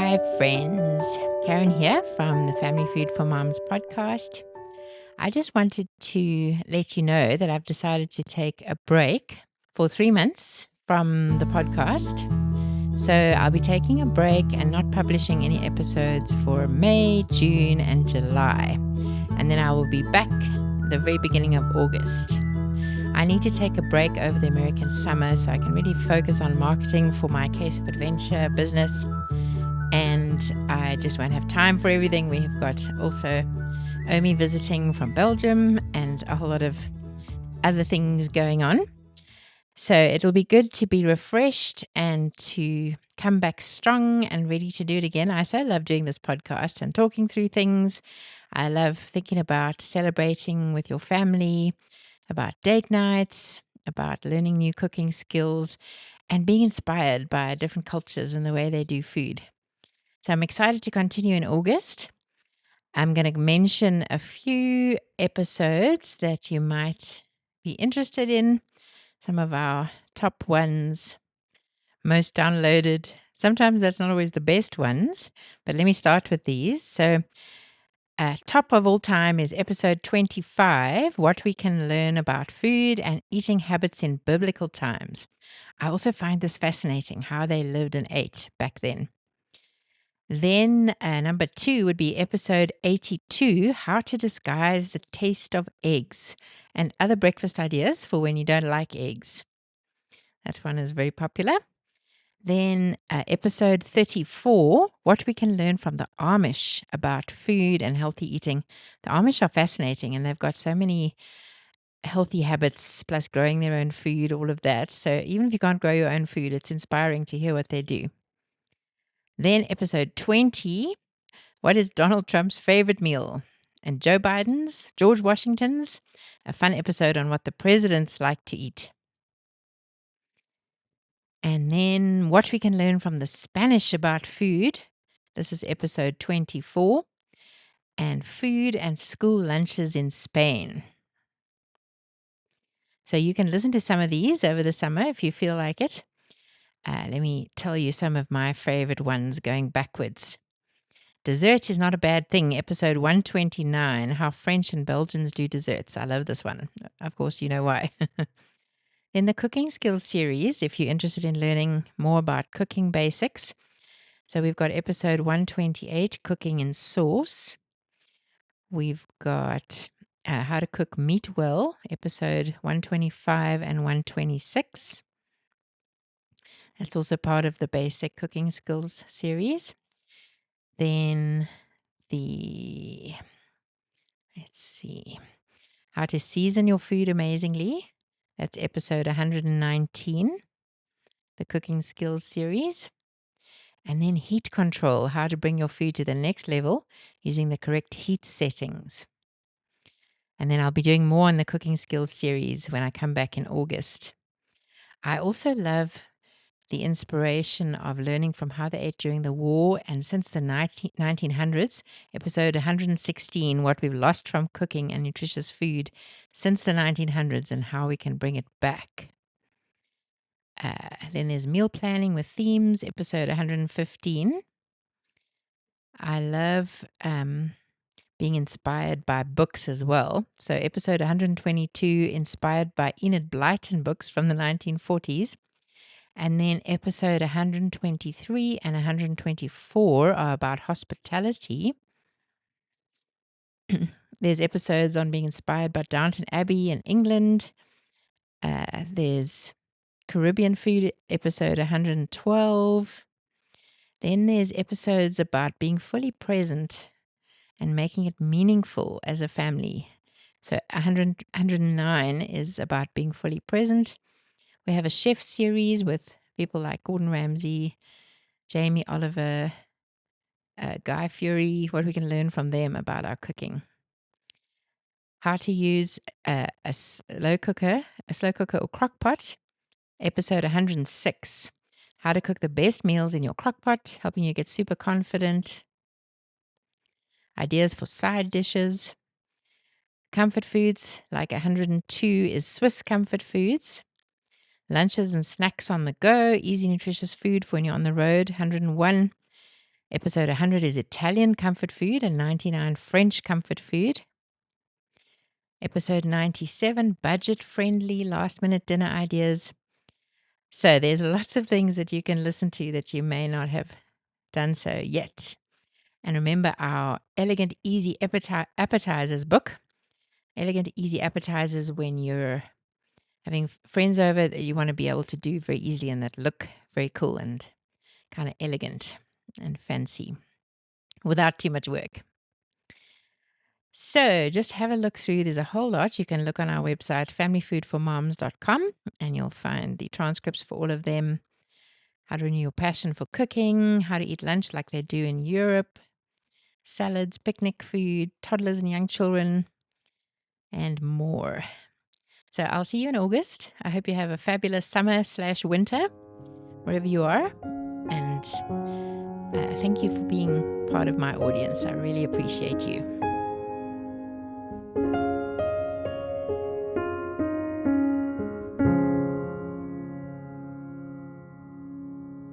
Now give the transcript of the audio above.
Hi, friends. Karyn here from the Family Food for Moms podcast. I just wanted to let you know that I've decided to take a break for 3 months from the podcast. So I'll be taking a break and not publishing any episodes for May, June, and July. And then I will be back the very beginning of August. I need to take a break over the American summer so I can really focus on marketing for my Case of Adventure business. And I just won't have time for everything. We have got also Omi visiting from Belgium and a whole lot of other things going on. So it'll be good to be refreshed and to come back strong and ready to do it again. I so love doing this podcast and talking through things. I love thinking about celebrating with your family, about date nights, about learning new cooking skills, and being inspired by different cultures and the way they do food. So I'm excited to continue in August. I'm going to mention a few episodes that you might be interested in, some of our top ones, most downloaded. Sometimes that's not always the best ones, but let me start with these. So top of all time is episode 25, What We Can Learn About Food and Eating Habits in Biblical Times. I also find this fascinating, how they lived and ate back then. Then number 2 would be episode 82, How to Disguise the Taste of Eggs and Other Breakfast Ideas for When You Don't Like Eggs. That one is very popular. Then episode 34, What We Can Learn from the Amish About Food and Healthy Eating. The Amish are fascinating and they've got so many healthy habits, plus growing their own food, all of that. So even if you can't grow your own food, it's inspiring to hear what they do. Then episode 20, What is Donald Trump's favorite meal? And Joe Biden's, George Washington's, a fun episode on what the presidents like to eat. And then what we can learn from the Spanish about food. This is episode 24. And food and school lunches in Spain. So you can listen to some of these over the summer if you feel like it. Let me tell you some of my favorite ones going backwards. Dessert is not a bad thing. Episode 129, How French and Belgians Do Desserts. I love this one. Of course, you know why. In the Cooking Skills series, if you're interested in learning more about cooking basics, so we've got episode 128, Cooking in Sauce. We've got How to Cook Meat Well, episode 125 and 126. That's also part of the Basic Cooking Skills series. Then let's see, How to Season Your Food Amazingly. That's episode 119, the Cooking Skills series. And then Heat Control, How to Bring Your Food to the Next Level using the correct heat settings. And then I'll be doing more on the Cooking Skills series when I come back in August. I also love the inspiration of learning from how they ate during the war and since the 1900s, episode 116, What We've Lost from Cooking and Nutritious Food since the 1900s and how we can bring it back. Then there's Meal Planning with Themes, episode 115. I love being inspired by books as well. So episode 122, inspired by Enid Blyton books from the 1940s. And then episode 123 and 124 are about hospitality. There's episodes on being inspired by Downton Abbey in England. There's Caribbean food, episode 112. Then there's episodes about being fully present and making it meaningful as a family. So 109 is about being fully present. We have a chef series with people like Gordon Ramsay, Jamie Oliver, Guy Fieri, what we can learn from them about our cooking. How to use a slow cooker or crock pot, episode 106. How to cook the best meals in your crock pot, helping you get super confident. Ideas for side dishes. Comfort foods, like 102 is Swiss comfort foods. Lunches and snacks on the go, easy nutritious food for when you're on the road, 101. Episode 100 is Italian comfort food and 99 French comfort food. Episode 97, budget-friendly last-minute dinner ideas. So there's lots of things that you can listen to that you may not have done so yet. And remember our Elegant Easy Appetizers book. Elegant Easy Appetizers when you're having friends over that you want to be able to do very easily and that look very cool and kind of elegant and fancy without too much work. So just have a look through. There's a whole lot. You can look on our website, familyfoodformoms.com, and you'll find the transcripts for all of them. How to renew your passion for cooking, how to eat lunch like they do in Europe, salads, picnic food, toddlers and young children, and more. So I'll see you in August. I hope you have a fabulous summer/winter, wherever you are. And thank you for being part of my audience. I really appreciate you.